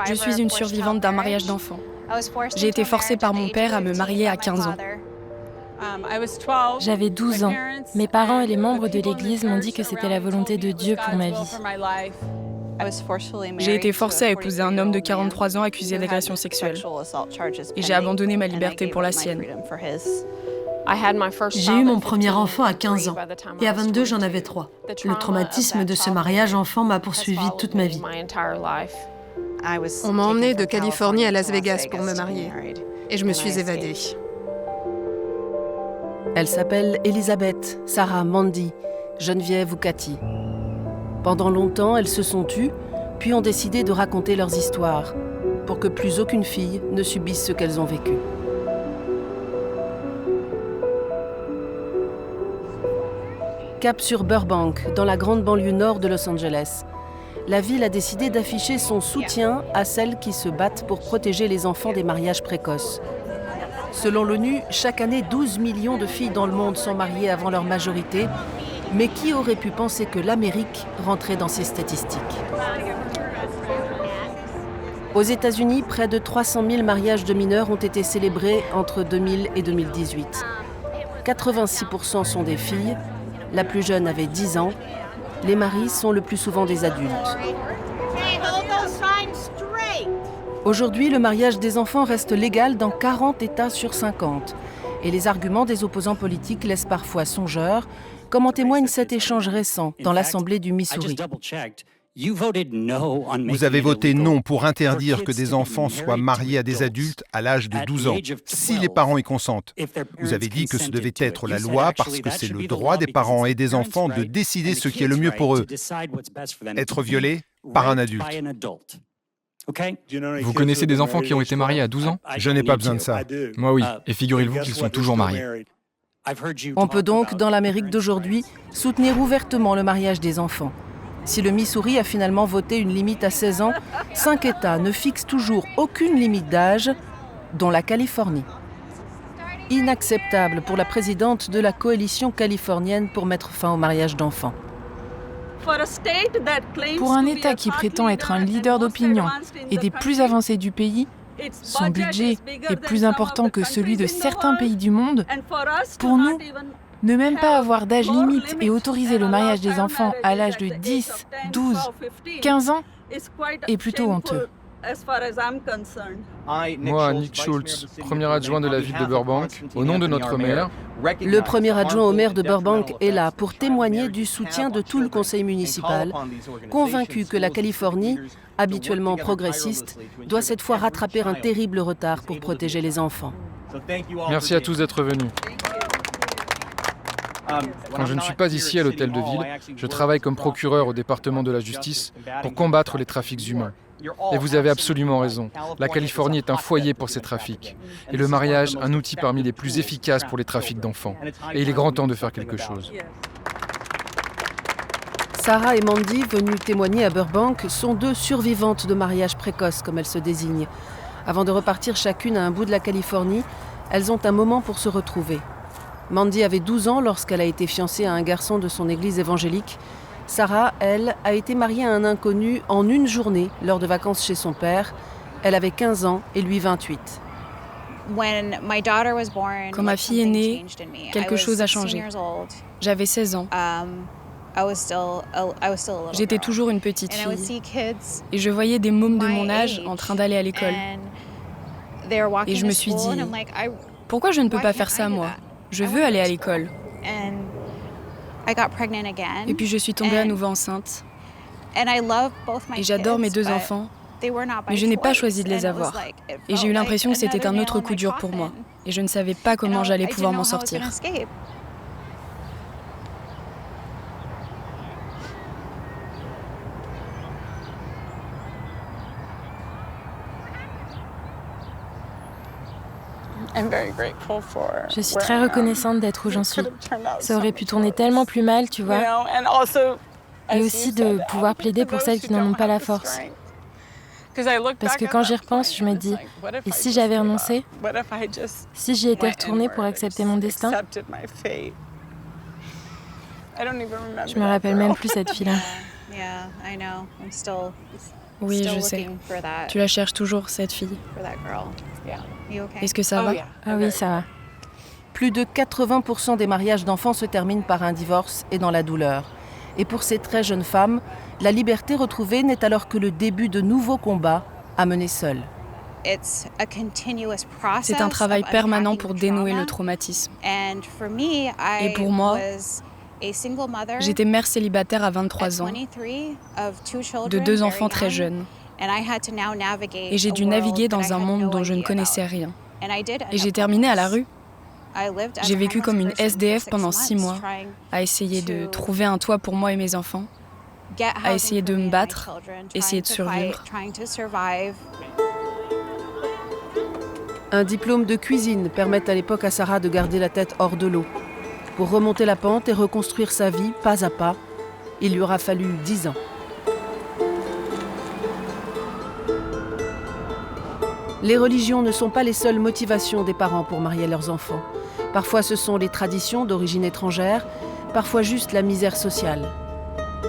Je suis une survivante d'un mariage d'enfants. J'ai été forcée par mon père à me marier à 15 ans. J'avais 12 ans. Mes parents et les membres de l'Église m'ont dit que c'était la volonté de Dieu pour ma vie. J'ai été forcée à épouser un homme de 43 ans accusé d'agression sexuelle. Et j'ai abandonné ma liberté pour la sienne. J'ai eu mon premier enfant à 15 ans et à 22, j'en avais 3. Le traumatisme de ce mariage enfant m'a poursuivi toute ma vie. On m'a emmenée de Californie à Las Vegas pour me marier. Et je me suis évadée. Elles s'appellent Elisabeth, Sarah, Mandy, Geneviève ou Cathy. Pendant longtemps, elles se sont tues, puis ont décidé de raconter leurs histoires, pour que plus aucune fille ne subisse ce qu'elles ont vécu. Cap sur Burbank, dans la grande banlieue nord de Los Angeles. La ville a décidé d'afficher son soutien à celles qui se battent pour protéger les enfants des mariages précoces. Selon l'ONU, chaque année, 12 millions de filles dans le monde sont mariées avant leur majorité. Mais qui aurait pu penser que l'Amérique rentrait dans ces statistiques ? Aux États-Unis, près de 300 000 mariages de mineurs ont été célébrés entre 2000 et 2018. 86% sont des filles. La plus jeune avait 10 ans. Les maris sont le plus souvent des adultes. Aujourd'hui, le mariage des enfants reste légal dans 40 États sur 50. Et les arguments des opposants politiques laissent parfois songeurs, comme en témoigne cet échange récent dans l'Assemblée du Missouri. Vous avez voté non pour interdire que des enfants soient mariés à des adultes à l'âge de 12 ans, si les parents y consentent. Vous avez dit que ce devait être la loi parce que c'est le droit des parents et des enfants de décider ce qui est le mieux pour eux. Être violés par un adulte. Vous connaissez des enfants qui ont été mariés à 12 ans ? Je n'ai pas besoin de ça. Moi oui, et figurez-vous qu'ils sont toujours mariés. On peut donc, dans l'Amérique d'aujourd'hui, soutenir ouvertement le mariage des enfants. Si le Missouri a finalement voté une limite à 16 ans, 5 États ne fixent toujours aucune limite d'âge, dont la Californie. Inacceptable pour la présidente de la coalition californienne pour mettre fin au mariage d'enfants. Pour un État qui prétend être un leader d'opinion et des plus avancés du pays, son budget est plus important que celui de certains pays du monde. Pour nous, ne même pas avoir d'âge limite et autoriser le mariage des enfants à l'âge de 10, 12, 15 ans est plutôt honteux. Moi, Nick Schultz, premier adjoint de la ville de Burbank, au nom de notre maire. Le premier adjoint au maire de Burbank est là pour témoigner du soutien de tout le conseil municipal, convaincu que la Californie, habituellement progressiste, doit cette fois rattraper un terrible retard pour protéger les enfants. Merci à tous d'être venus. Quand je ne suis pas ici à l'hôtel de ville, je travaille comme procureur au département de la justice pour combattre les trafics humains. Et vous avez absolument raison. La Californie est un foyer pour ces trafics. Et le mariage, un outil parmi les plus efficaces pour les trafics d'enfants. Et il est grand temps de faire quelque chose. Sarah et Mandy, venues témoigner à Burbank, sont deux survivantes de mariages précoces, comme elles se désignent. Avant de repartir chacune à un bout de la Californie, elles ont un moment pour se retrouver. Mandy avait 12 ans lorsqu'elle a été fiancée à un garçon de son église évangélique. Sarah, elle, a été mariée à un inconnu en une journée lors de vacances chez son père. Elle avait 15 ans et lui 28. Quand ma fille est née, quelque chose a changé. J'avais 16 ans. J'étais toujours une petite fille. Et je voyais des mômes de mon âge en train d'aller à l'école. Et je me suis dit, pourquoi je ne peux pas faire ça moi ? Je veux aller à l'école. Et puis je suis tombée à nouveau enceinte. Et j'adore mes deux enfants, mais je n'ai pas choisi de les avoir. Et j'ai eu l'impression que c'était un autre coup dur pour moi. Et je ne savais pas comment j'allais pouvoir m'en sortir. Je suis très reconnaissante d'être où j'en suis. Ça aurait pu tourner tellement plus mal, tu vois. Et aussi de pouvoir plaider pour celles qui n'en ont pas la force. Parce que quand j'y repense, je me dis, et si j'avais renoncé ? Si j'y étais retournée pour accepter mon destin ? Je me rappelle même plus cette fille-là. Oui, je sais. Tu la cherches toujours, cette fille. Est-ce que ça va? Ah oui, ça va. Plus de 80% des mariages d'enfants se terminent par un divorce et dans la douleur. Et pour ces très jeunes femmes, la liberté retrouvée n'est alors que le début de nouveaux combats à mener seules. C'est un travail permanent pour dénouer le traumatisme. Et pour moi, j'étais mère célibataire à 23 ans, de 2 enfants très jeunes. Et j'ai dû naviguer dans un monde dont je ne connaissais rien. Et j'ai terminé à la rue. J'ai vécu comme une SDF pendant 6 mois, à essayer de trouver un toit pour moi et mes enfants, à essayer de me battre, essayer de survivre. Un diplôme de cuisine permet à l'époque à Sarah de garder la tête hors de l'eau. Pour remonter la pente et reconstruire sa vie pas à pas, il lui aura fallu 10 ans. Les religions ne sont pas les seules motivations des parents pour marier leurs enfants. Parfois ce sont les traditions d'origine étrangère, parfois juste la misère sociale.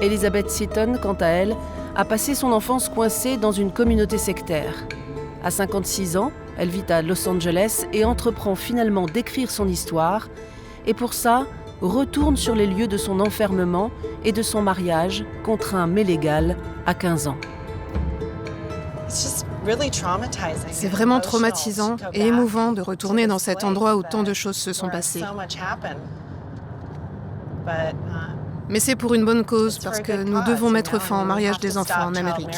Elizabeth Seton, quant à elle, a passé son enfance coincée dans une communauté sectaire. À 56 ans, elle vit à Los Angeles et entreprend finalement d'écrire son histoire, et pour ça, retourne sur les lieux de son enfermement et de son mariage, contraint mais légal, à 15 ans. C'est vraiment traumatisant et émouvant de retourner dans cet endroit où tant de choses se sont passées. Mais c'est pour une bonne cause, parce que nous devons mettre fin au mariage des enfants en Amérique.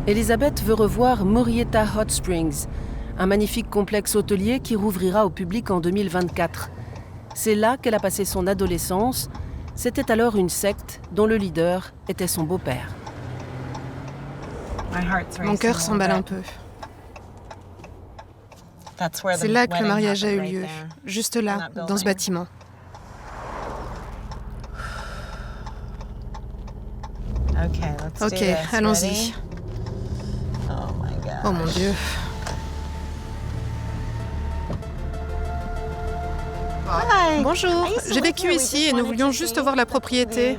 Elizabeth veut revoir Murrieta Hot Springs, un magnifique complexe hôtelier qui rouvrira au public en 2024. C'est là qu'elle a passé son adolescence. C'était alors une secte dont le leader était son beau-père. Mon cœur s'emballe un peu. C'est là que le mariage a eu lieu, juste là, dans ce bâtiment. Ok, allons-y. Oh mon Dieu. Bonjour, j'ai vécu ici et nous voulions juste voir la propriété.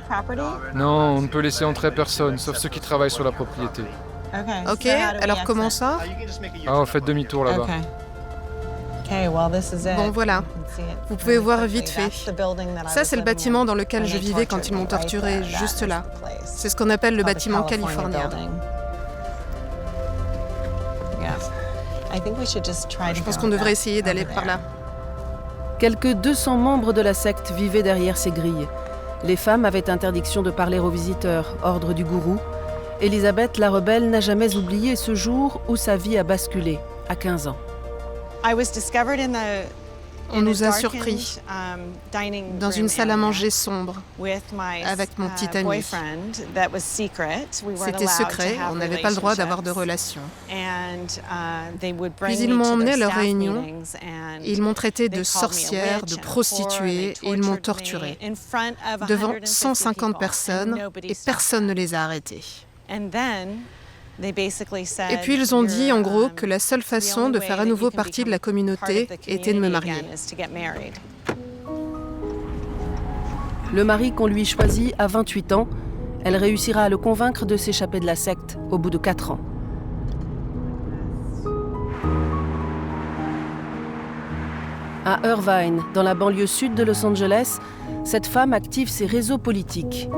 Non, on ne peut laisser entrer personne, sauf ceux qui travaillent sur la propriété. Ok, alors comment ça? Ah, faites demi-tour là-bas. Bon voilà, vous pouvez voir vite fait. Ça c'est le bâtiment dans lequel je vivais quand ils m'ont torturé, juste là. C'est ce qu'on appelle le bâtiment californien. Je pense qu'on devrait essayer d'aller par là. Quelques 200 membres de la secte vivaient derrière ces grilles. Les femmes avaient interdiction de parler aux visiteurs, ordre du gourou. Elizabeth, la rebelle, n'a jamais oublié ce jour où sa vie a basculé, à 15 ans. On nous a surpris dans une salle à manger sombre avec mon petit ami. C'était secret, on n'avait pas le droit d'avoir de relations. Puis ils m'ont emmené à leur réunion, ils m'ont traité de sorcière, de prostituée, et ils m'ont torturée devant 150 personnes et personne ne les a arrêtés. Et puis ils ont dit en gros que la seule façon de faire à nouveau partie de la communauté était de me marier. Le mari qu'on lui choisit à 28 ans, elle réussira à le convaincre de s'échapper de la secte au bout de 4 ans. À Irvine, dans la banlieue sud de Los Angeles, cette femme active ses réseaux politiques.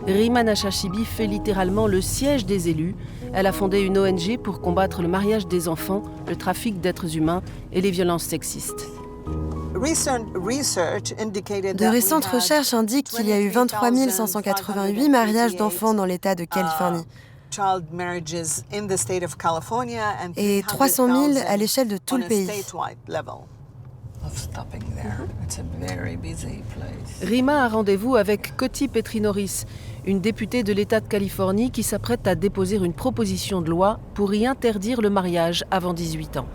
Rima Nashashibi fait littéralement le siège des élus. Elle a fondé une ONG pour combattre le mariage des enfants, le trafic d'êtres humains et les violences sexistes. De récentes recherches indiquent qu'il y a eu 23 588 mariages d'enfants dans l'État de Californie et 300 000 à l'échelle de tout le pays. Rima a rendez-vous avec Coty Petri-Norris, une députée de l'État de Californie qui s'apprête à déposer une proposition de loi pour y interdire le mariage avant 18 ans.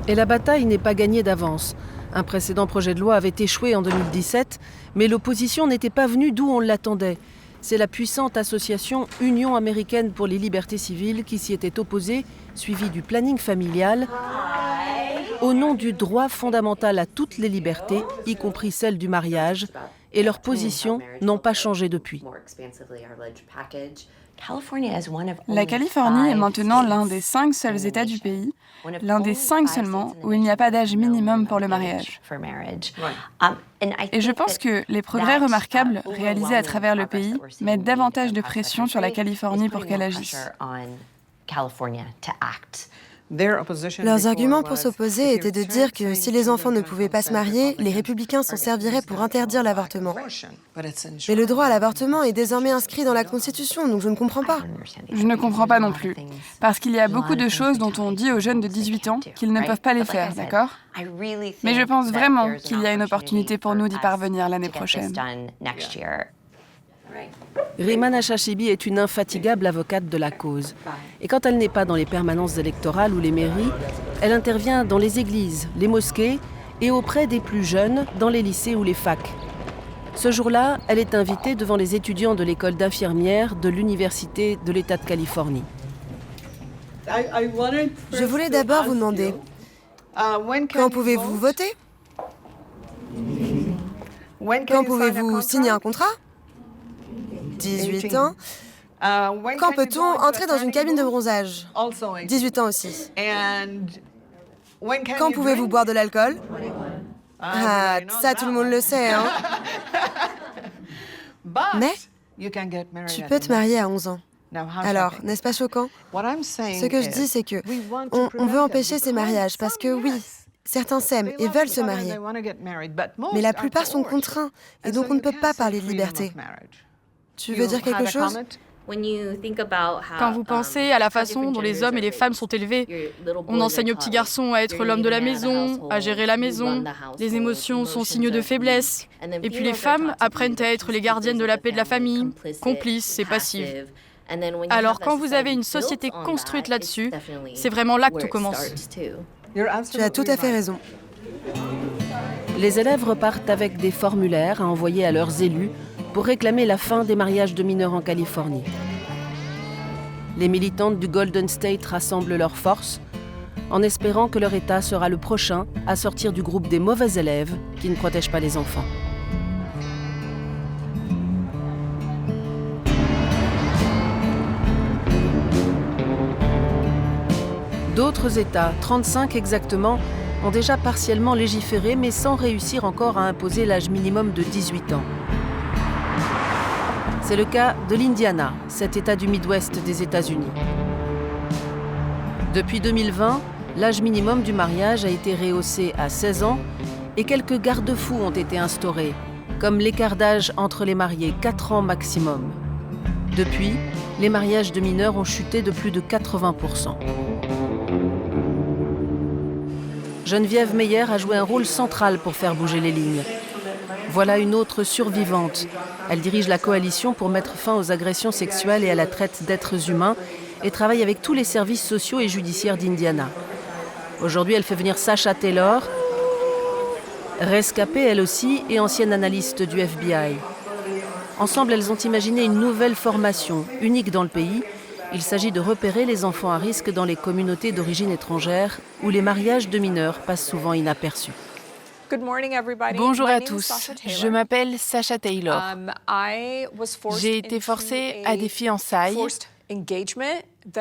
Et la bataille n'est pas gagnée d'avance. Un précédent projet de loi avait échoué en 2017, mais l'opposition n'était pas venue d'où on l'attendait. C'est la puissante association Union américaine pour les libertés civiles qui s'y était opposée, suivie du planning familial, au nom du droit fondamental à toutes les libertés, y compris celle du mariage, et leurs positions n'ont pas changé depuis. La Californie est maintenant l'un des 5 seuls États du pays, l'un des 5 seulement où il n'y a pas d'âge minimum pour le mariage. Et je pense que les progrès remarquables réalisés à travers le pays mettent davantage de pression sur la Californie pour qu'elle agisse. Leurs arguments pour s'opposer étaient de dire que si les enfants ne pouvaient pas se marier, les républicains s'en serviraient pour interdire l'avortement. Mais le droit à l'avortement est désormais inscrit dans la Constitution, donc je ne comprends pas. Je ne comprends pas non plus, parce qu'il y a beaucoup de choses dont on dit aux jeunes de 18 ans qu'ils ne peuvent pas les faire, d'accord ? Mais je pense vraiment qu'il y a une opportunité pour nous d'y parvenir l'année prochaine. Rima Nashashibi est une infatigable avocate de la cause. Et quand elle n'est pas dans les permanences électorales ou les mairies, elle intervient dans les églises, les mosquées et auprès des plus jeunes dans les lycées ou les facs. Ce jour-là, elle est invitée devant les étudiants de l'école d'infirmières de l'Université de l'État de Californie. Je voulais d'abord vous demander, quand pouvez-vous voter ? Quand pouvez-vous signer un contrat ? 18 ans. Quand peut-on entrer dans une cabine de bronzage ? 18 ans aussi. Quand pouvez-vous boire de l'alcool ? Ah, ça tout le monde le sait, hein. Mais tu peux te marier à 11 ans. Alors, n'est-ce pas choquant ? Ce que je dis, c'est que on veut empêcher ces mariages parce que oui, certains s'aiment et veulent se marier. Mais la plupart sont contraints et donc on ne peut pas parler de liberté. Tu veux dire quelque chose ? Quand vous pensez à la façon dont les hommes et les femmes sont élevés, on enseigne aux petits garçons à être l'homme de la maison, à gérer la maison, les émotions sont signe de faiblesse, et puis les femmes apprennent à être les gardiennes de la paix de la famille, complices et passives. Alors quand vous avez une société construite là-dessus, c'est vraiment là que tout commence. Tu as tout à fait raison. Les élèves repartent avec des formulaires à envoyer à leurs élus pour réclamer la fin des mariages de mineurs en Californie. Les militantes du Golden State rassemblent leurs forces en espérant que leur État sera le prochain à sortir du groupe des mauvais élèves qui ne protègent pas les enfants. D'autres États, 35 exactement, ont déjà partiellement légiféré mais sans réussir encore à imposer l'âge minimum de 18 ans. C'est le cas de l'Indiana, cet État du Midwest des États-Unis. Depuis 2020, l'âge minimum du mariage a été rehaussé à 16 ans et quelques garde-fous ont été instaurés, comme l'écart d'âge entre les mariés, 4 ans maximum. Depuis, les mariages de mineurs ont chuté de plus de 80%. Geneviève Meyer a joué un rôle central pour faire bouger les lignes. Voilà une autre survivante. Elle dirige la coalition pour mettre fin aux agressions sexuelles et à la traite d'êtres humains et travaille avec tous les services sociaux et judiciaires d'Indiana. Aujourd'hui, elle fait venir Sasha Taylor, rescapée elle aussi et ancienne analyste du FBI. Ensemble, elles ont imaginé une nouvelle formation, unique dans le pays. Il s'agit de repérer les enfants à risque dans les communautés d'origine étrangère où les mariages de mineurs passent souvent inaperçus. Bonjour à tous, je m'appelle Sasha Taylor. J'ai été forcée à des fiançailles,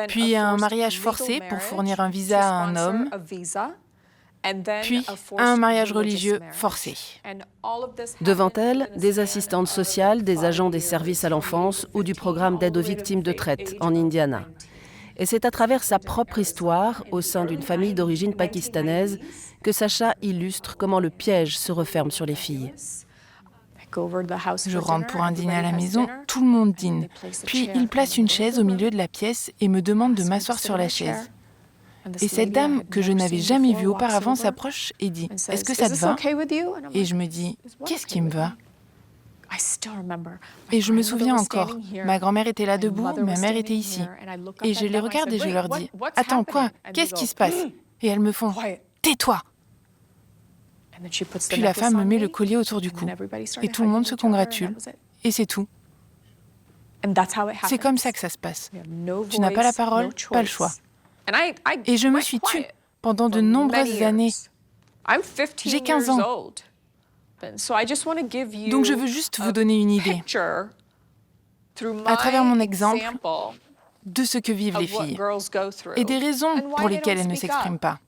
puis à un mariage forcé pour fournir un visa à un homme, puis à un mariage religieux forcé. Devant elle, des assistantes sociales, des agents des services à l'enfance ou du programme d'aide aux victimes de traite en Indiana. Et c'est à travers sa propre histoire, au sein d'une famille d'origine pakistanaise, que Sasha illustre comment le piège se referme sur les filles. Je rentre pour un dîner à la maison, tout le monde dîne. Puis il place une chaise au milieu de la pièce et me demande de m'asseoir sur la chaise. Et cette dame, que je n'avais jamais vue auparavant, s'approche et dit « Est-ce que ça te va ?» Et je me dis « Qu'est-ce qui me va ?» Et je me souviens encore, ma grand-mère était là debout, ma mère était ici. Et je les regarde et je leur dis « Attends, quoi ? Qu'est-ce qui se passe ?» Et elles me font « Tais-toi !» Puis la femme me met le collier autour du cou. Et tout le monde se congratule. Et c'est tout. C'est comme ça que ça se passe. Tu n'as pas la parole, pas le choix. Et je me suis tue pendant de nombreuses années. J'ai 15 ans. Donc je veux juste vous donner une idée, à travers mon exemple, de ce que vivent les filles et des raisons pour lesquelles elles ne s'expriment pas.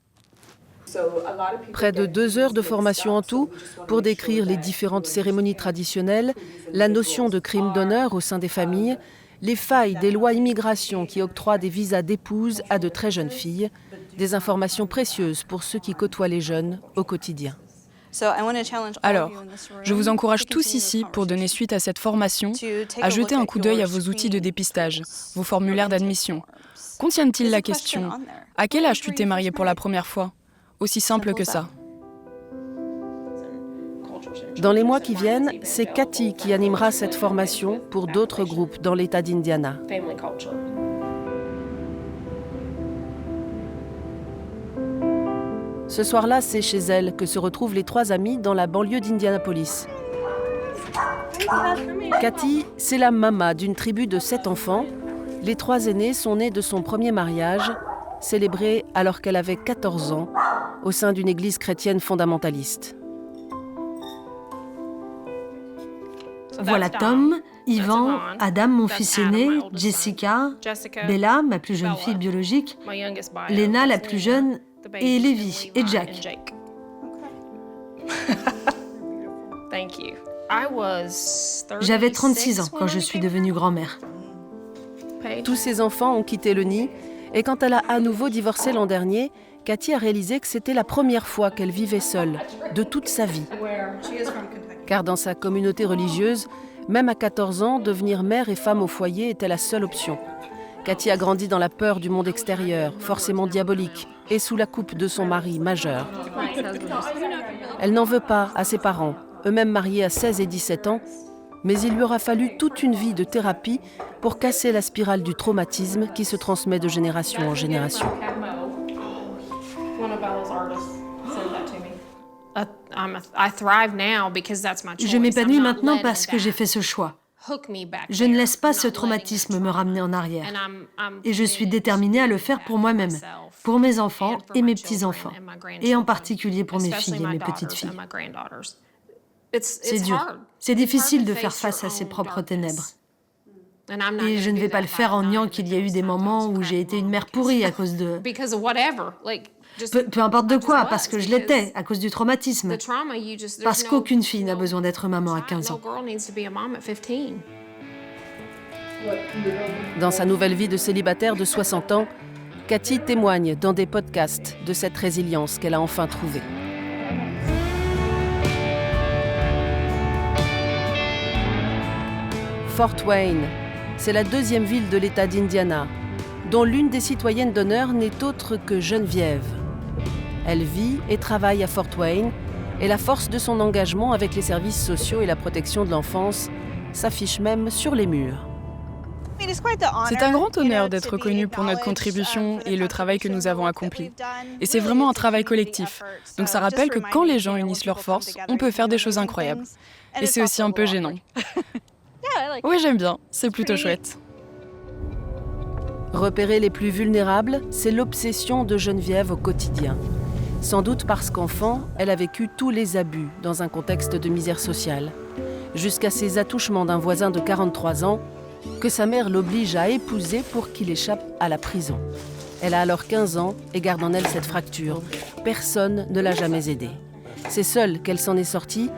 Près de 2 heures de formation en tout pour décrire les différentes cérémonies traditionnelles, la notion de crime d'honneur au sein des familles, les failles des lois immigration qui octroient des visas d'épouse à de très jeunes filles, des informations précieuses pour ceux qui côtoient les jeunes au quotidien. Alors, je vous encourage tous ici, pour donner suite à cette formation, à jeter un coup d'œil à vos outils de dépistage, vos formulaires d'admission. Contiennent-ils la question « À quel âge tu t'es marié pour la première fois ?» Aussi simple que ça. Dans les mois qui viennent, c'est Cathy qui animera cette formation pour d'autres groupes dans l'État d'Indiana. Ce soir-là, c'est chez elle que se retrouvent les 3 amies dans la banlieue d'Indianapolis. Cathy, c'est la mama d'une tribu de 7 enfants. Les 3 aînés sont nés de son premier mariage, célébré alors qu'elle avait 14 ans, au sein d'une église chrétienne fondamentaliste. Voilà Tom, Ivan, Adam, mon fils aîné, Jessica, Bella, ma plus jeune fille biologique, Lena, la plus jeune, et Lévi et Jack. J'avais 36 ans quand je suis devenue grand-mère. Tous ses enfants ont quitté le nid, et quand elle a à nouveau divorcé l'an dernier, Cathy a réalisé que c'était la première fois qu'elle vivait seule, de toute sa vie. Car dans sa communauté religieuse, même à 14 ans, devenir mère et femme au foyer était la seule option. Cathy a grandi dans la peur du monde extérieur, forcément diabolique, et sous la coupe de son mari majeur. Elle n'en veut pas à ses parents, eux-mêmes mariés à 16 et 17 ans, mais il lui aura fallu toute une vie de thérapie pour casser la spirale du traumatisme qui se transmet de génération en génération. Je m'épanouis maintenant parce que j'ai fait ce choix. Je ne laisse pas ce traumatisme me ramener en arrière. Et je suis déterminée à le faire pour moi-même, pour mes enfants et mes petits-enfants, et en particulier pour mes filles et mes petites-filles. C'est dur, c'est difficile de faire face à ses propres ténèbres. Et je ne vais pas le faire en niant qu'il y a eu des moments où j'ai été une mère pourrie à cause de... Peu importe de quoi, parce que je l'étais, à cause du traumatisme. Parce qu'aucune fille n'a besoin d'être maman à 15 ans. Dans sa nouvelle vie de célibataire de 60 ans, Cathy témoigne dans des podcasts de cette résilience qu'elle a enfin trouvée. Fort Wayne, c'est la 2e ville de l'État d'Indiana, dont l'une des citoyennes d'honneur n'est autre que Geneviève. Elle vit et travaille à Fort Wayne, et la force de son engagement avec les services sociaux et la protection de l'enfance s'affiche même sur les murs. C'est un grand honneur d'être reconnu pour notre contribution et le travail que nous avons accompli. Et c'est vraiment un travail collectif. Donc ça rappelle que quand les gens unissent leurs forces, on peut faire des choses incroyables. Et c'est aussi un peu gênant. Oui, j'aime bien. C'est plutôt chouette. Repérer les plus vulnérables, c'est l'obsession de Geneviève au quotidien. Sans doute parce qu'enfant, elle a vécu tous les abus dans un contexte de misère sociale. Jusqu'à ces attouchements d'un voisin de 43 ans que sa mère l'oblige à épouser pour qu'il échappe à la prison. Elle a alors 15 ans et garde en elle cette fracture. Personne ne l'a jamais aidée. C'est seule qu'elle s'en est sortie,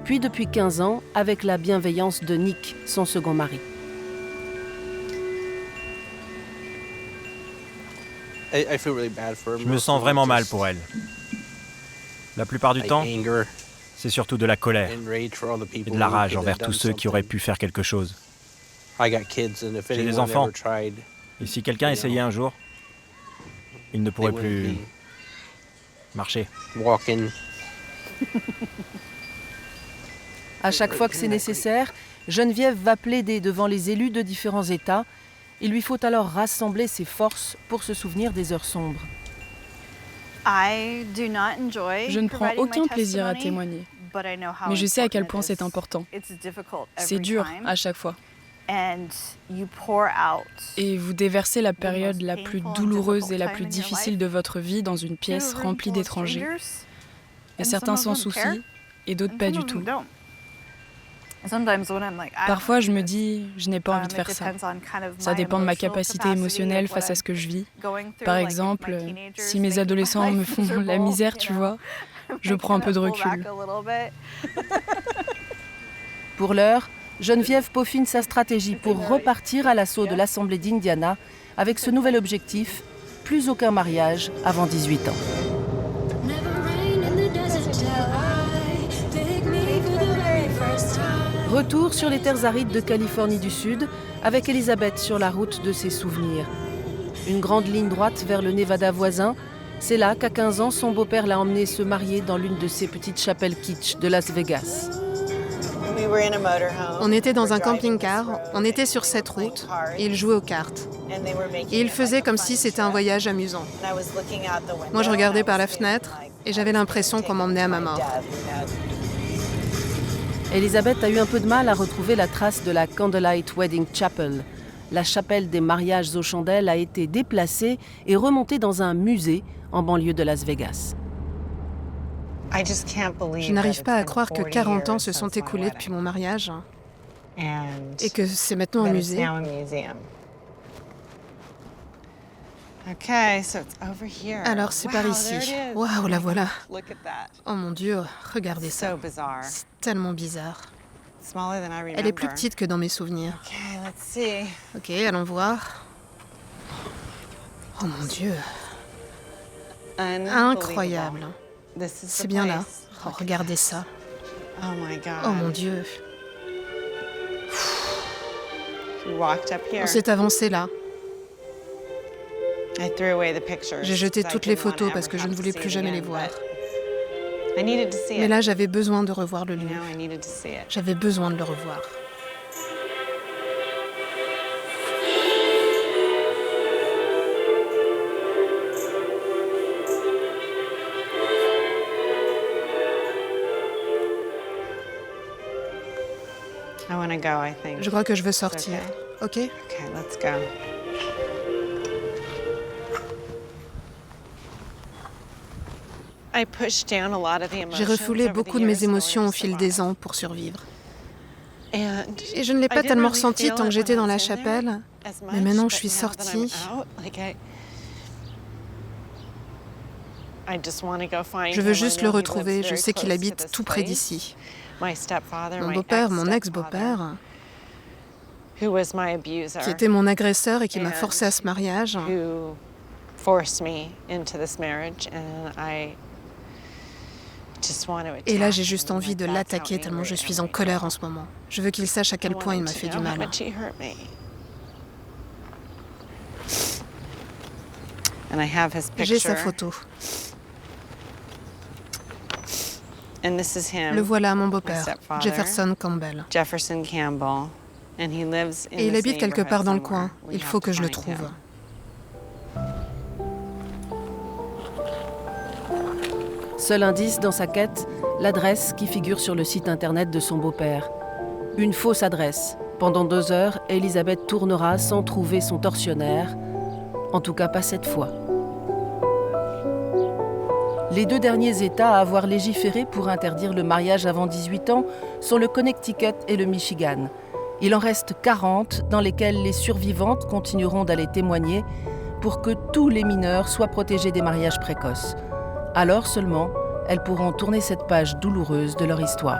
puis depuis 15 ans, avec la bienveillance de Nick, son second mari. Je me sens vraiment mal pour elle. La plupart du temps, c'est surtout de la colère et de la rage envers tous ceux qui auraient pu faire quelque chose. J'ai des enfants, et si quelqu'un essayait un jour, il ne pourrait plus marcher. À chaque fois que c'est nécessaire, Geneviève va plaider devant les élus de différents États. Il lui faut alors rassembler ses forces pour se souvenir des heures sombres. Je ne prends aucun plaisir à témoigner, mais je sais à quel point c'est important. C'est dur à chaque fois. Et vous déversez la période la plus douloureuse et la plus difficile de votre vie dans une pièce remplie d'étrangers. Et certains s'en soucient, et d'autres pas du tout. Parfois, je me dis, je n'ai pas envie de faire ça. Ça dépend de ma capacité émotionnelle face à ce que je vis. Par exemple, si mes adolescents me font la misère, tu vois, je prends un peu de recul. Pour l'heure, Geneviève peaufine sa stratégie pour repartir à l'assaut de l'Assemblée d'Indiana avec ce nouvel objectif, plus aucun mariage avant 18 ans. Retour sur les terres arides de Californie du Sud, avec Elisabeth sur la route de ses souvenirs. Une grande ligne droite vers le Nevada voisin, c'est là qu'à 15 ans, son beau-père l'a emmenée se marier dans l'une de ces petites chapelles kitsch de Las Vegas. On était dans un camping-car, on était sur cette route, et ils jouaient aux cartes. Et ils faisaient comme si c'était un voyage amusant. Moi, je regardais par la fenêtre, et j'avais l'impression qu'on m'emmenait à ma mort. Elisabeth a eu un peu de mal à retrouver la trace de la Candlelight Wedding Chapel. La chapelle des mariages aux chandelles a été déplacée et remontée dans un musée en banlieue de Las Vegas. Je n'arrive pas à croire que 40 ans se sont écoulés depuis mon mariage et que c'est maintenant un musée. Alors c'est par ici. Waouh, la voilà. Oh mon Dieu, regardez ça. C'est tellement bizarre. Elle est plus petite que dans mes souvenirs. Ok, allons voir. Oh mon Dieu. Incroyable. C'est bien là. Oh, regardez ça. Oh mon Dieu. On s'est avancé là. J'ai jeté toutes les photos parce que je ne voulais plus jamais les voir. Mais là, j'avais besoin de revoir le lieu. J'avais besoin de le revoir. Je crois que je veux sortir. Ok? J'ai refoulé beaucoup de mes émotions au fil des ans pour survivre. Et je ne l'ai pas tellement ressenti tant que j'étais dans la chapelle, mais maintenant que je suis sortie, je veux juste le retrouver. Je sais qu'il habite tout près d'ici. Mon beau-père, mon ex-beau-père, qui était mon agresseur et qui m'a forcé à ce mariage. Et là, j'ai juste envie de l'attaquer tellement je suis en colère en ce moment. Je veux qu'il sache à quel point il m'a fait du mal. J'ai sa photo. Le voilà, mon beau-père, Jefferson Campbell. Et il habite quelque part dans le coin. Il faut que je le trouve. Seul indice dans sa quête, l'adresse qui figure sur le site internet de son beau-père. Une fausse adresse. Pendant 2 heures, Elisabeth tournera sans trouver son tortionnaire. En tout cas, pas cette fois. Les 2 derniers États à avoir légiféré pour interdire le mariage avant 18 ans sont le Connecticut et le Michigan. Il en reste 40 dans lesquels les survivantes continueront d'aller témoigner pour que tous les mineurs soient protégés des mariages précoces. Alors seulement, elles pourront tourner cette page douloureuse de leur histoire.